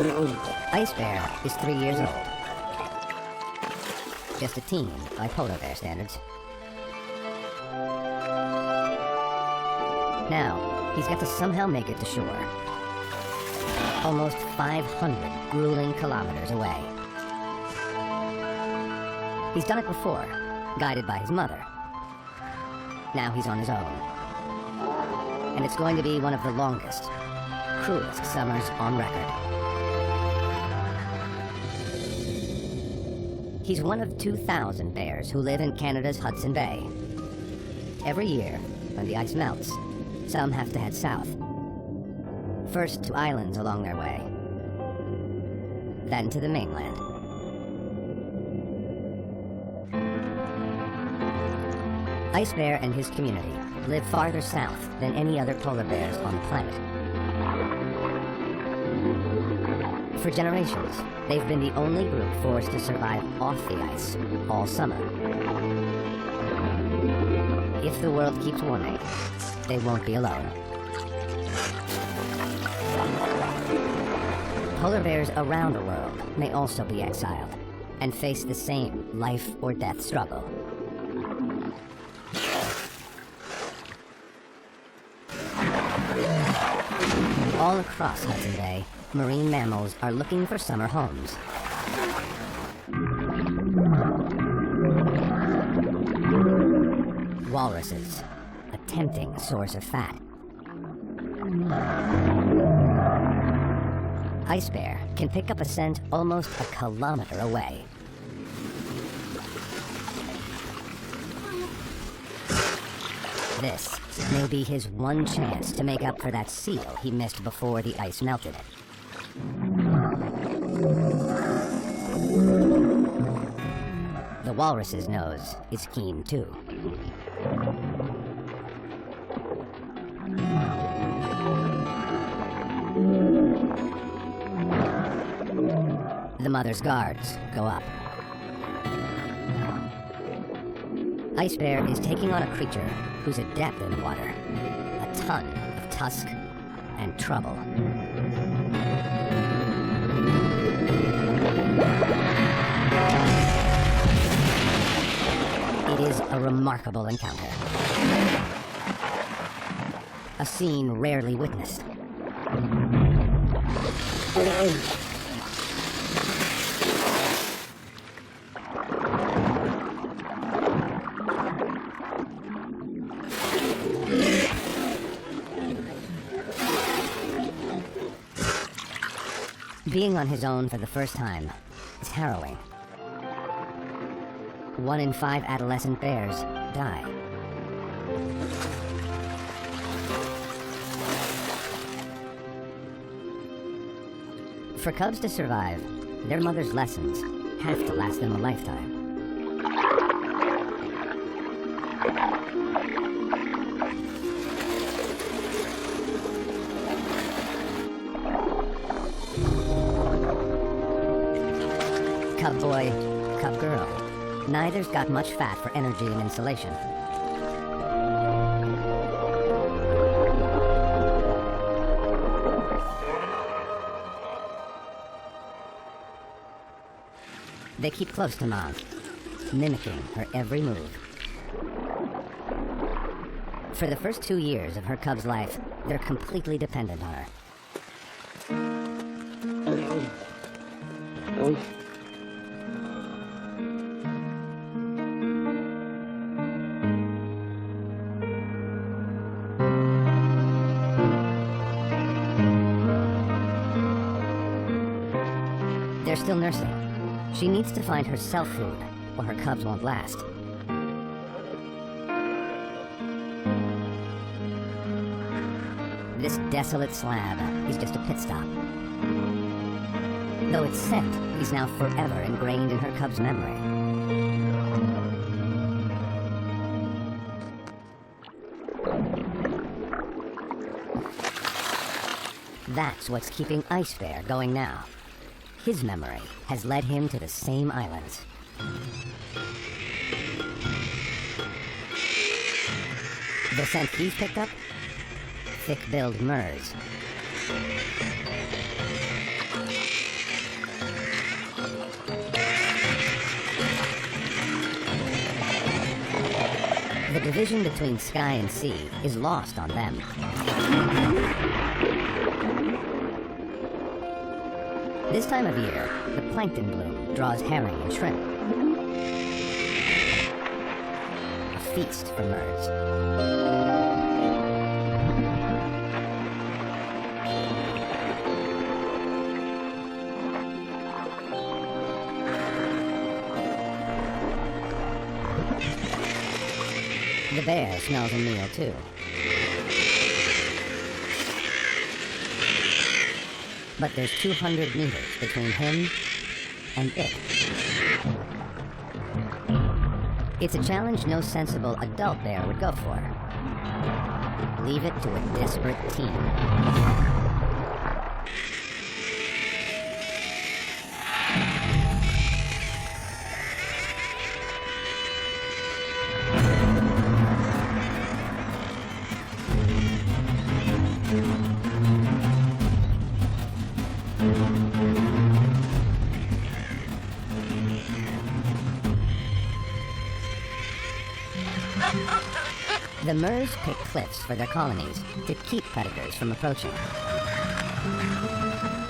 Ice Bear is 3 years old. Just a teen by polar bear standards. Now, he's got to somehow make it to shore. Almost 500 grueling kilometers away. He's done it before, guided by his mother. Now he's on his own. And it's going to be one of the longest, cruelest summers on record. He's one of 2,000 bears who live in Canada's Hudson Bay. Every year, when the ice melts, some have to head south. First to islands along their way, then to the mainland. Ice Bear and his community live farther south than any other polar bears on the planet. For generations, they've been the only group forced to survive off the ice all summer. If the world keeps warming, they won't be alone. Polar bears around the world may also be exiled and face the same life or death struggle. All across Hudson Bay, marine mammals are looking for summer homes. Walruses, a tempting source of fat. Ice Bear can pick up a scent almost a kilometer away. This may be his one chance to make up for that seal he missed before the ice melted. The walrus's nose is keen too. The mother's guards go up. Ice Bear is taking on a creature who's adept in the water. A ton of tusk and trouble. It is a remarkable encounter. A scene rarely witnessed. Being on his own for the first time is harrowing. 1 in 5 adolescent bears die. For cubs to survive, their mother's lessons have to last them a lifetime. Cub boy, cub girl. Neither's got much fat for energy and insulation. They keep close to Mom, mimicking her every move. For the first 2 years of her cub's life, they're completely dependent on her. They're still nursing. She needs to find herself food, or her cubs won't last. This desolate slab is just a pit stop. Though its scent is now forever ingrained in her cub's memory. That's what's keeping Ice Bear going now. His memory has led him to the same islands. The scent he's picked up? Thick-billed murres. The division between sky and sea is lost on them. This time of year, the plankton bloom draws herring and shrimp. A feast for Mers. The bear smells a meal too. But there's 200 meters between him and it. It's a challenge no sensible adult bear would go for. Leave it to a desperate team. The Mers pick cliffs for their colonies to keep predators from approaching.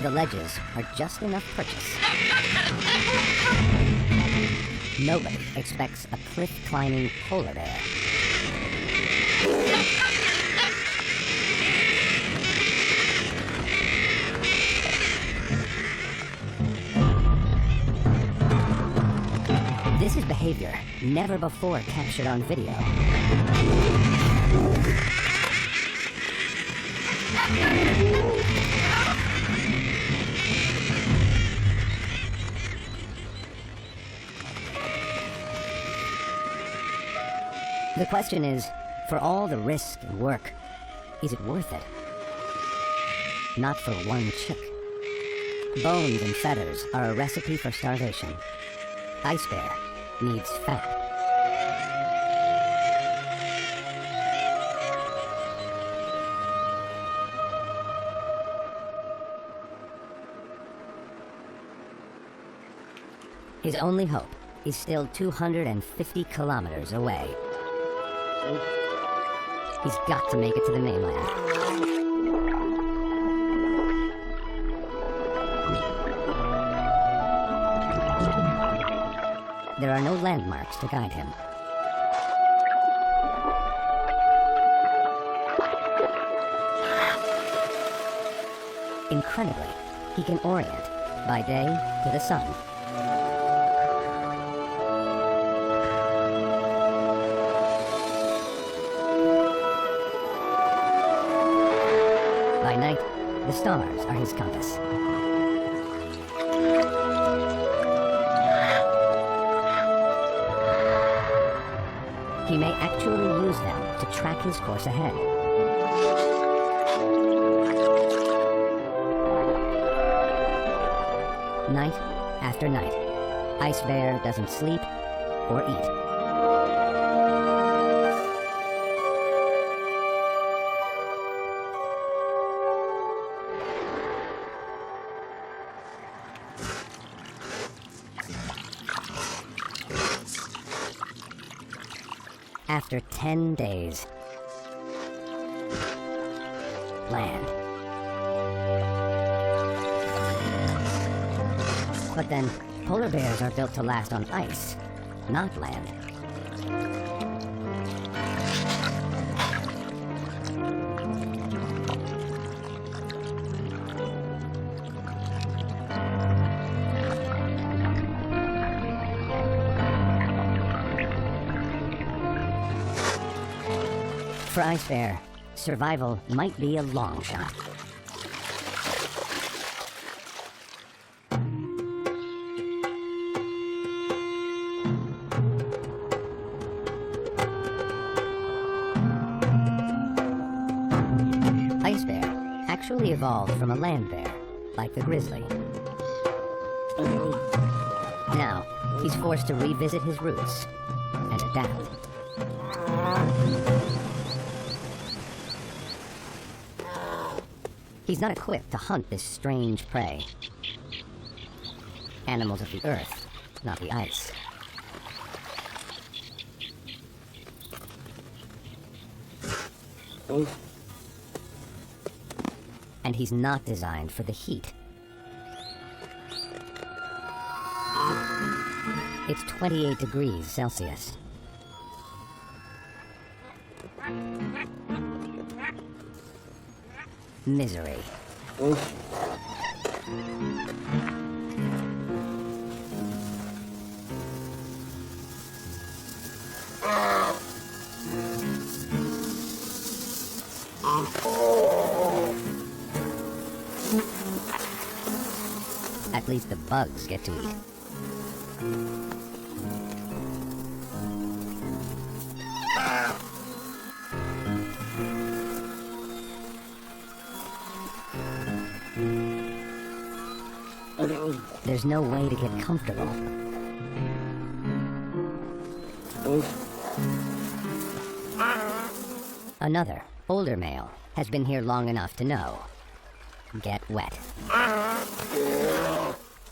The ledges are just enough purchase. Nobody expects a cliff-climbing polar bear. This is behavior never before captured on video. The question is, for all the risk and work, is it worth it? Not for one chick. Bones and feathers are a recipe for starvation. Ice bear needs fat. His only hope is still 250 kilometers away. He's got to make it to the mainland. There are no landmarks to guide him. Incredibly, he can orient by day to the sun. By night, the stars are his compass. He may actually use them to track his course ahead. Night after night, Ice Bear doesn't sleep or eat. After 10 days, land. But then, polar bears are built to last on ice, not land. For Ice Bear, survival might be a long shot. Ice Bear actually evolved from a land bear, like the grizzly. Now, he's forced to revisit his roots and adapt. He's not equipped to hunt this strange prey. Animals of the earth, not the ice. And he's not designed for the heat. It's 28 degrees Celsius. Misery. At least the bugs get to eat. There's no way to get comfortable. Another, older male, has been here long enough to know. Get wet.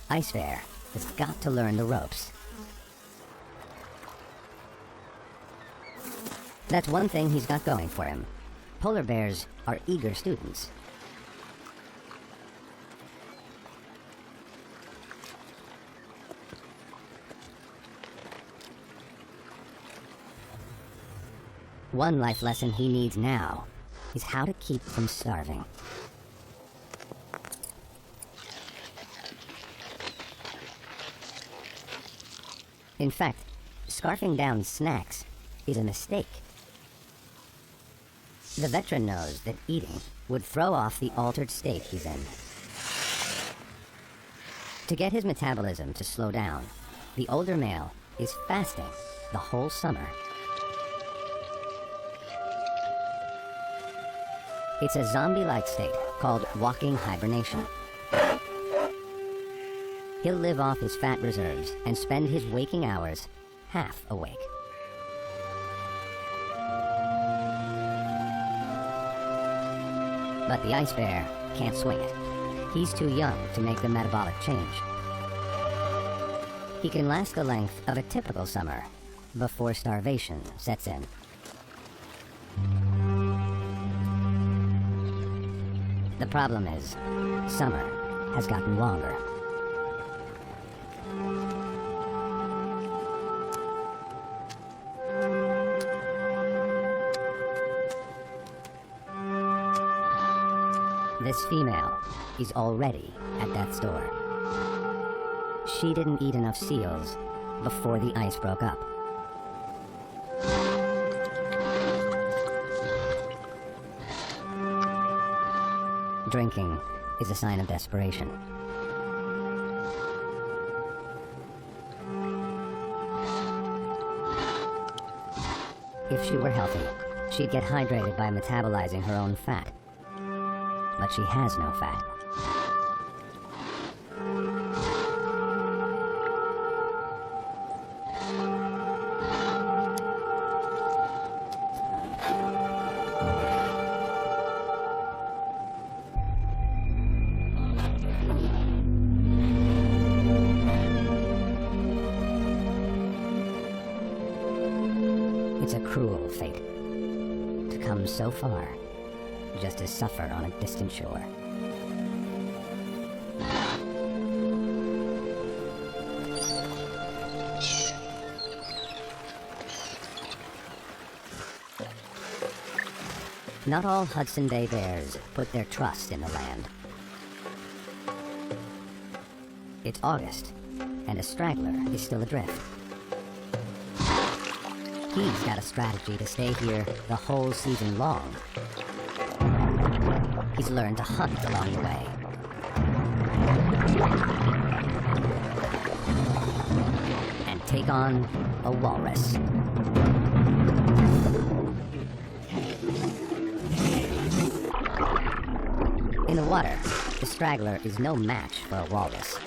Ice Bear has got to learn the ropes. That's one thing he's got going for him. Polar bears are eager students. One life lesson he needs now is how to keep from starving. In fact, scarfing down snacks is a mistake. The veteran knows that eating would throw off the altered state he's in. To get his metabolism to slow down, the older male is fasting the whole summer. It's a zombie-like state called walking hibernation. He'll live off his fat reserves and spend his waking hours half awake. But the Ice Bear can't swing it. He's too young to make the metabolic change. He can last the length of a typical summer before starvation sets in. The problem is, summer has gotten longer. This female is already at that store. She didn't eat enough seals before the ice broke up. Drinking is a sign of desperation. If she were healthy, she'd get hydrated by metabolizing her own fat. But she has no fat. It's a cruel fate to come so far just to suffer on a distant shore. Not all Hudson Bay bears put their trust in the land. It's August, and a straggler is still adrift. He's got a strategy to stay here the whole season long. He's learned to hunt along the way. And take on a walrus. In the water, the straggler is no match for a walrus.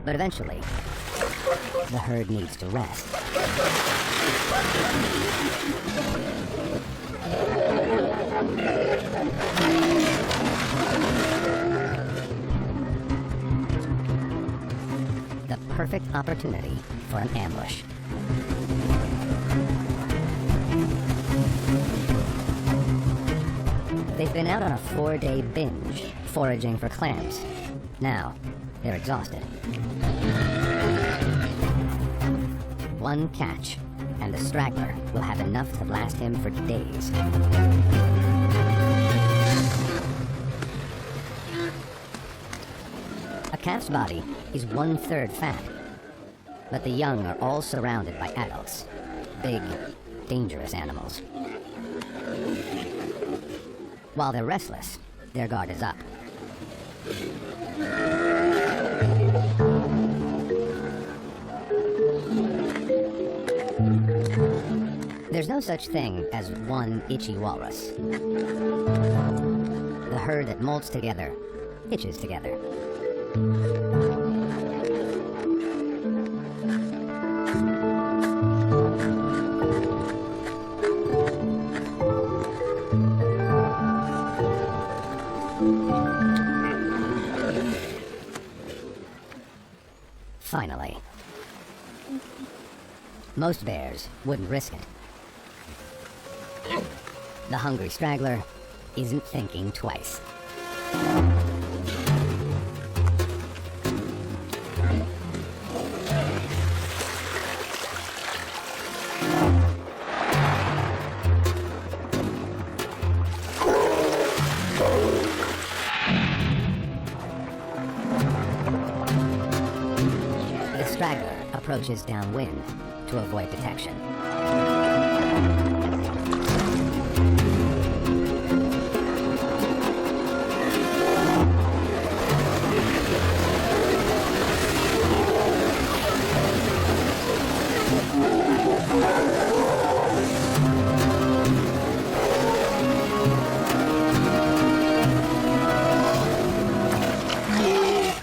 But eventually, the herd needs to rest. The perfect opportunity for an ambush. They've been out on a 4-day binge, foraging for clams. Now, they're exhausted. One catch, and the straggler will have enough to last him for days. A calf's body is 1/3 fat, but the young are all surrounded by adults. Big, dangerous animals. While they're restless, their guard is up. There's no such thing as one itchy walrus. The herd that molts together, itches together. Finally. Most bears wouldn't risk it. The hungry straggler isn't thinking twice. The straggler approaches downwind to avoid detection.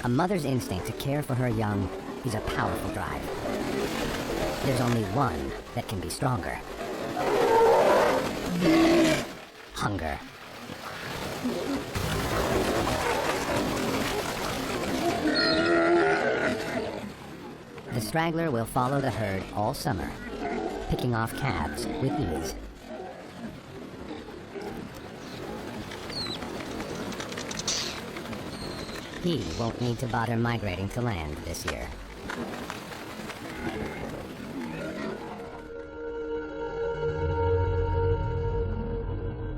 A mother's instinct to care for her young is a powerful drive. There's only one that can be stronger. Hunger. The straggler will follow the herd all summer, picking off calves with ease. He won't need to bother migrating to land this year.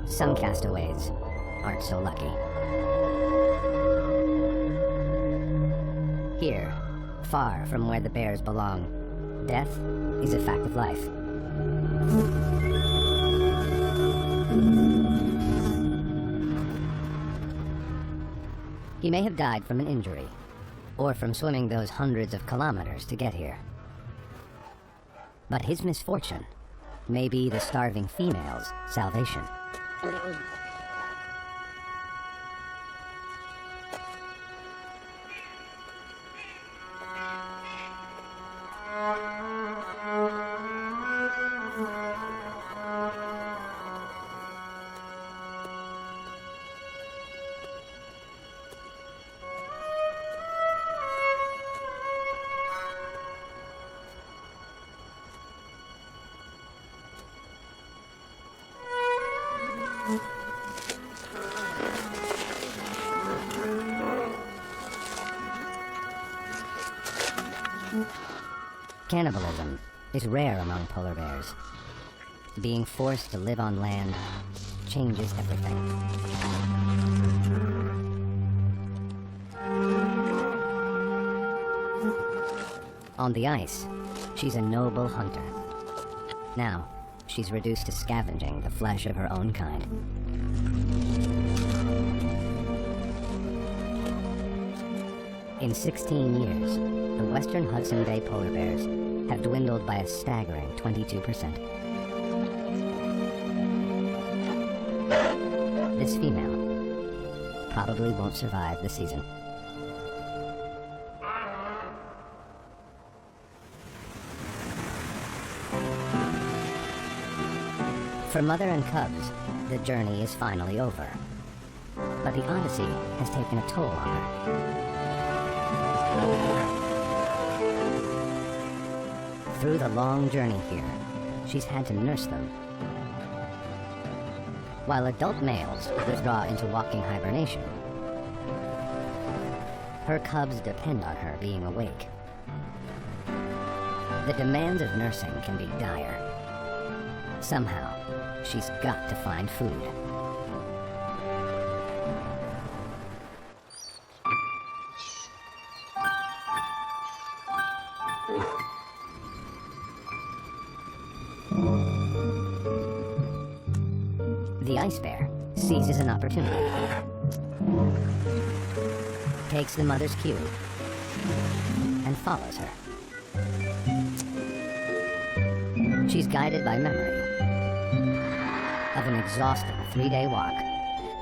Some castaways aren't so lucky. Here, far from where the bears belong, death is a fact of life. He may have died from an injury, or from swimming those hundreds of kilometers to get here. But his misfortune may be the starving female's salvation. Cannibalism is rare among polar bears. Being forced to live on land changes everything. On the ice, she's a noble hunter. Now, she's reduced to scavenging the flesh of her own kind. In 16 years, the western Hudson Bay polar bears have dwindled by a staggering 22%. This female probably won't survive the season. For mother and cubs, the journey is finally over. But the odyssey has taken a toll on her. Through the long journey here, she's had to nurse them. while adult males withdraw into walking hibernation. Her cubs depend on her being awake. The demands of nursing can be dire. Somehow, she's got to find food. The ice bear seizes an opportunity, takes the mother's cue, and follows her. She's guided by memory of an exhausting 3-day walk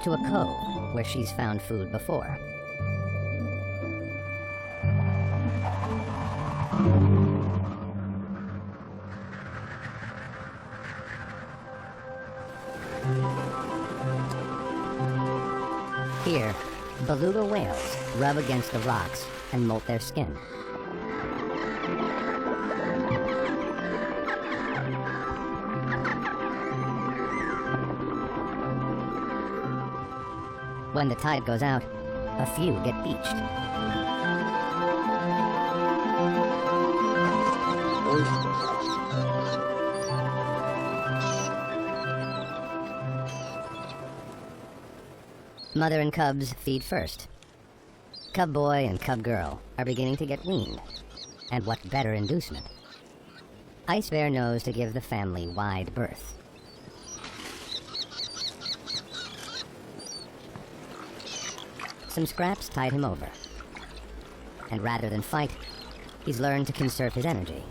to a cove where she's found food before. Here, beluga whales rub against the rocks and molt their skin. When the tide goes out, a few get beached. Mother and cubs feed first. Cub boy and cub girl are beginning to get weaned. And what better inducement? Ice Bear knows to give the family wide berth. Some scraps tide him over. And rather than fight, he's learned to conserve his energy.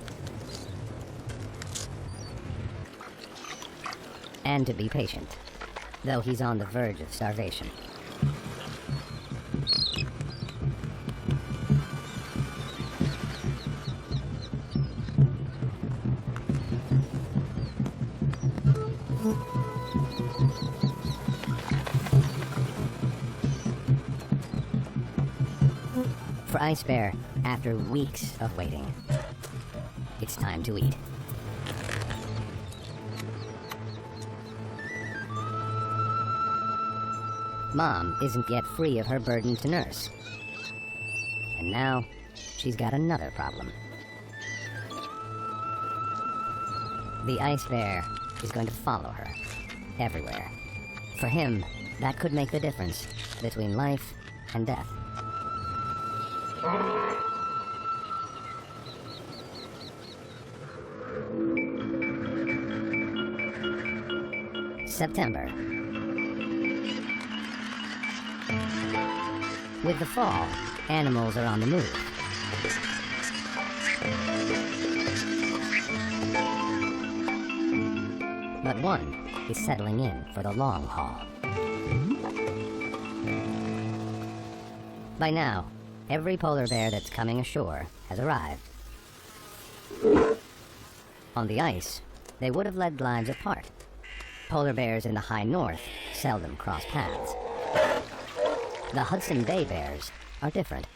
And to be patient, though he's on the verge of starvation. For Ice Bear, after weeks of waiting, it's time to eat. Mom isn't yet free of her burden to nurse. And now, she's got another problem. The Ice Bear is going to follow her, everywhere. For him, that could make the difference between life and death. September. With the fall, animals are on the move. But one is settling in for the long haul. By now, every polar bear that's coming ashore has arrived. On the ice, they would have led lives apart. Polar bears in the high north seldom cross paths. The Hudson Bay bears are different.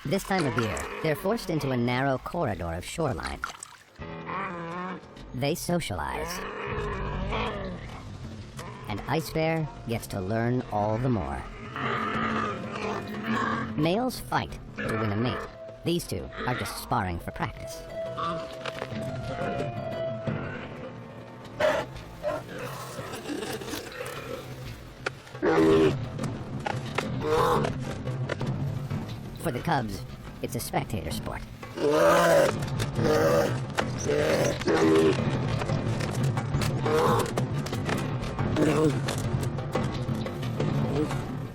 This time of year, they're forced into a narrow corridor of shoreline. They socialize. And Ice Bear gets to learn all the more. Males fight to win a mate. These two are just sparring for practice. For the cubs, it's a spectator sport.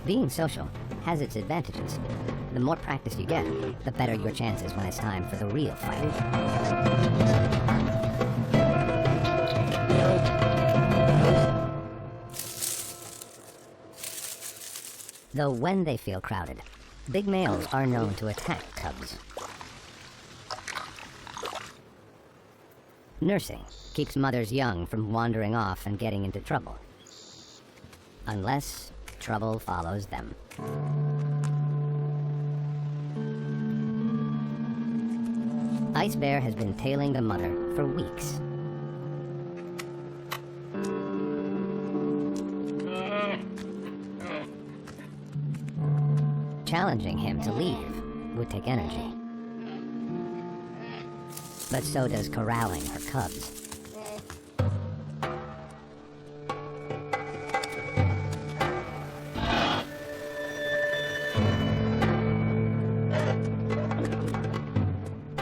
Being social has its advantages. The more practice you get, the better your chances when it's time for the real fight. Though when they feel crowded, big males are known to attack cubs. Nursing keeps mothers young from wandering off and getting into trouble. Unless trouble follows them. Ice Bear has been tailing the mother for weeks. Challenging him to leave would take energy. But so does corralling her cubs.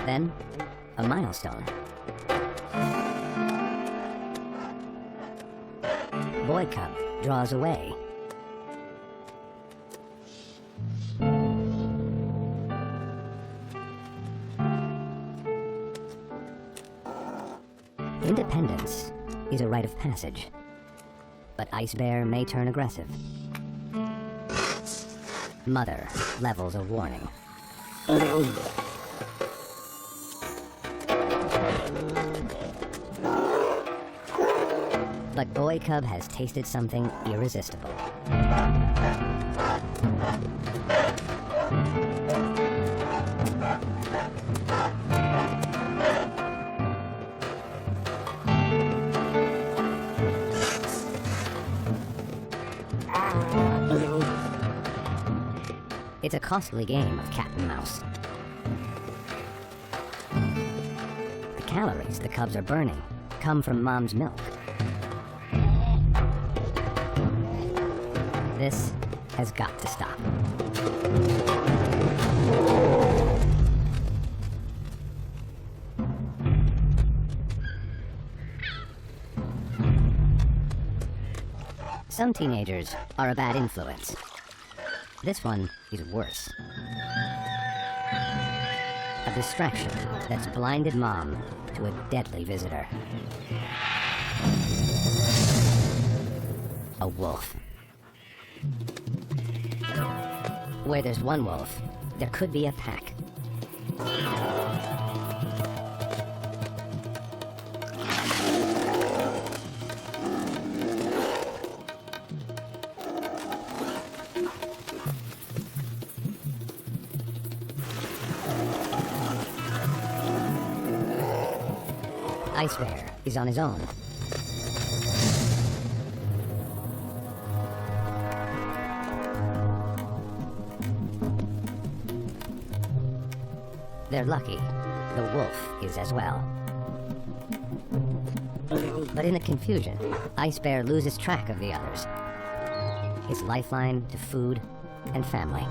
Then, a milestone. Boy cub draws away. Independence is a rite of passage, but Ice Bear may turn aggressive. Mother levels a warning. But Boy Cub has tasted something irresistible. It's a costly game of cat and mouse. The calories the cubs are burning come from mom's milk. This has got to stop. Some teenagers are a bad influence. This one is worse. A distraction that's blinded mom to a deadly visitor. A wolf. Where there's one wolf, there could be a pack. Ice Bear is on his own. They're lucky. The wolf is as well. But in the confusion, Ice Bear loses track of the others. His lifeline to food and family.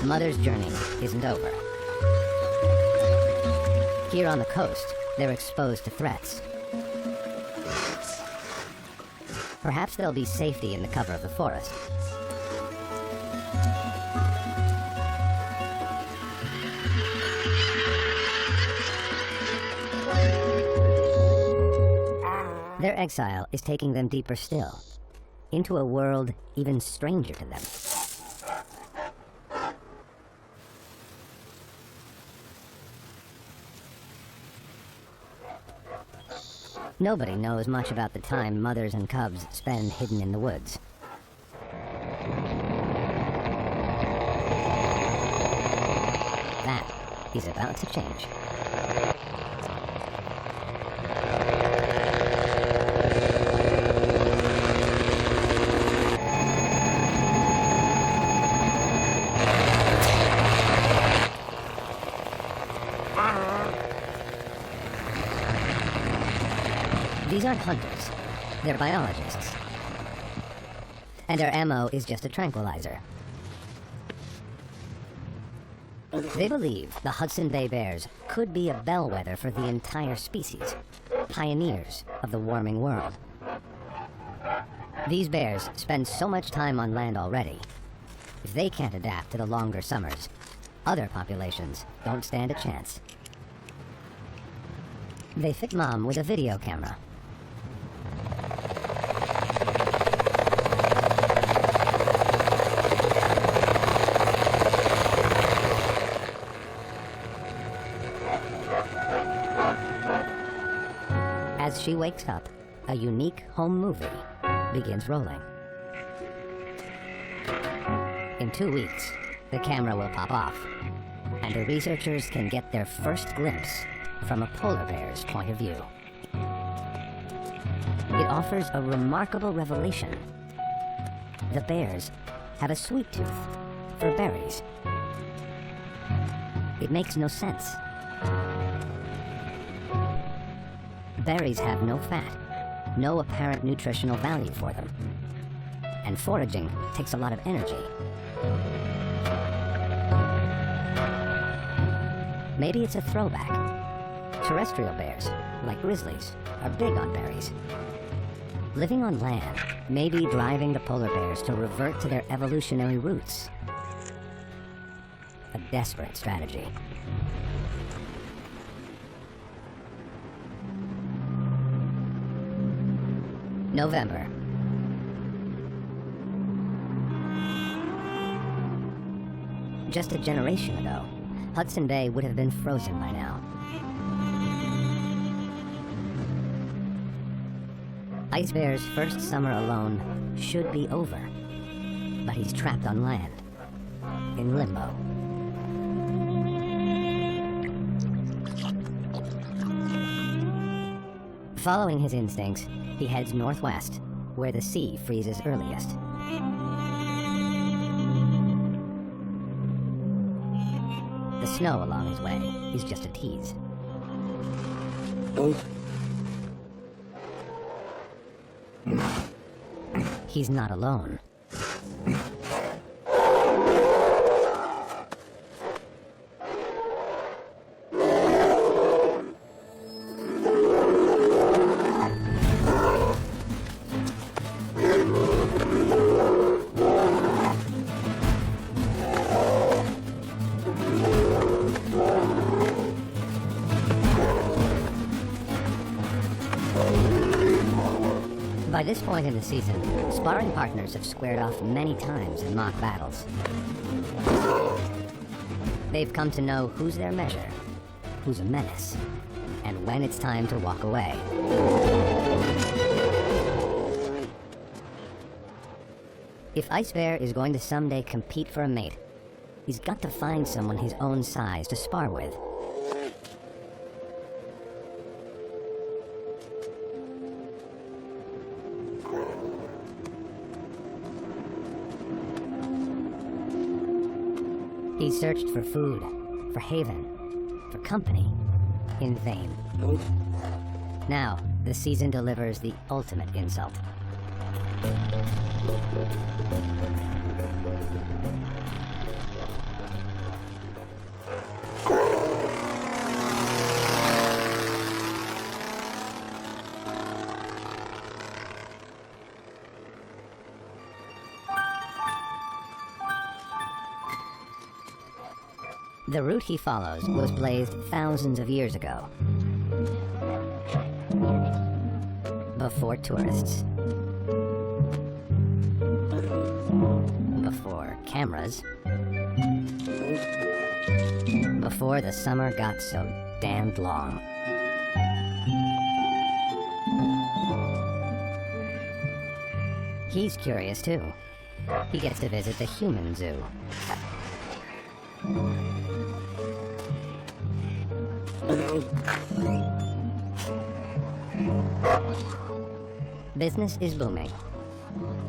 Mother's journey isn't over. Here on the coast, they're exposed to threats. Perhaps there'll be safety in the cover of the forest. Their exile is taking them deeper still, into a world even stranger to them. Nobody knows much about the time mothers and cubs spend hidden in the woods. That is about to change. These aren't hunters. They're biologists. And their ammo is just a tranquilizer. They believe the Hudson Bay bears could be a bellwether for the entire species, pioneers of the warming world. These bears spend so much time on land already. If they can't adapt to the longer summers, other populations don't stand a chance. They fit Mom with a video camera. As she wakes up, a unique home movie begins rolling. In 2 weeks, the camera will pop off, and the researchers can get their first glimpse from a polar bear's point of view. It offers a remarkable revelation. The bears have a sweet tooth for berries. It makes no sense. Berries have no fat, no apparent nutritional value for them, and foraging takes a lot of energy. Maybe it's a throwback. Terrestrial bears, like grizzlies, are big on berries. Living on land may be driving the polar bears to revert to their evolutionary roots. A desperate strategy. November. Just a generation ago, Hudson Bay would have been frozen by now. Ice Bear's first summer alone should be over, but he's trapped on land, in limbo. Following his instincts, he heads northwest, where the sea freezes earliest. The snow along his way is just a tease. He's not alone. By this point in the season, sparring partners have squared off many times in mock battles. They've come to know who's their measure, who's a menace, and when it's time to walk away. If Ice Bear is going to someday compete for a mate, he's got to find someone his own size to spar with. He searched for food, for haven, for company, in vain. Now, the season delivers the ultimate insult. The route he follows was blazed thousands of years ago. Before tourists. Before cameras. Before the summer got so damned long. He's curious too. He gets to visit the human zoo. Business is booming.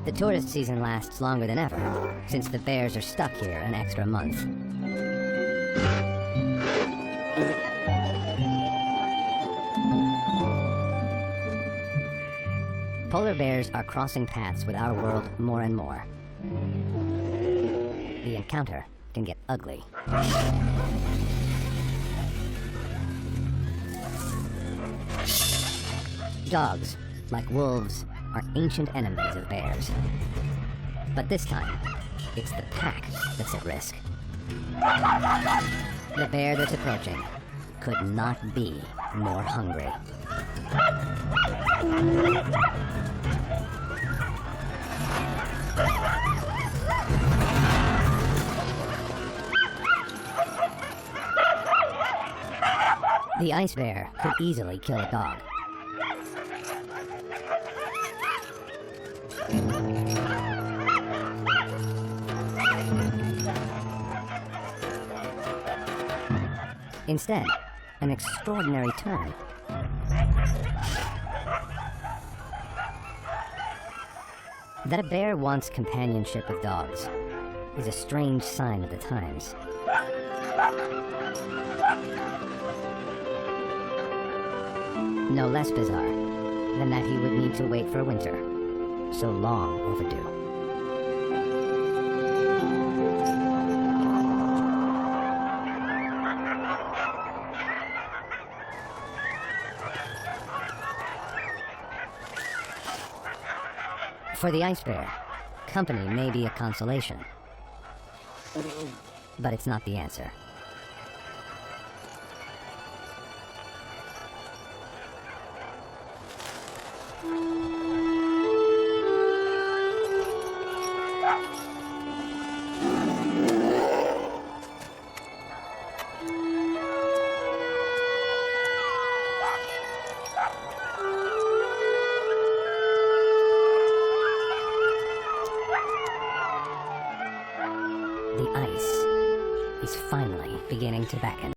The tourist season lasts longer than ever, since the bears are stuck here an extra month. Polar bears are crossing paths with our world more and more. The encounter can get ugly. Dogs, like wolves, are ancient enemies of bears. But this time, it's the pack that's at risk. The bear that's approaching could not be more hungry. The ice bear could easily kill a dog. Instead, an extraordinary turn. That a bear wants companionship with dogs is a strange sign of the times. No less bizarre than that he would need to wait for winter, so long overdue. For the ice bear, company may be a consolation, but it's not the answer. The ice is finally beginning to beckon.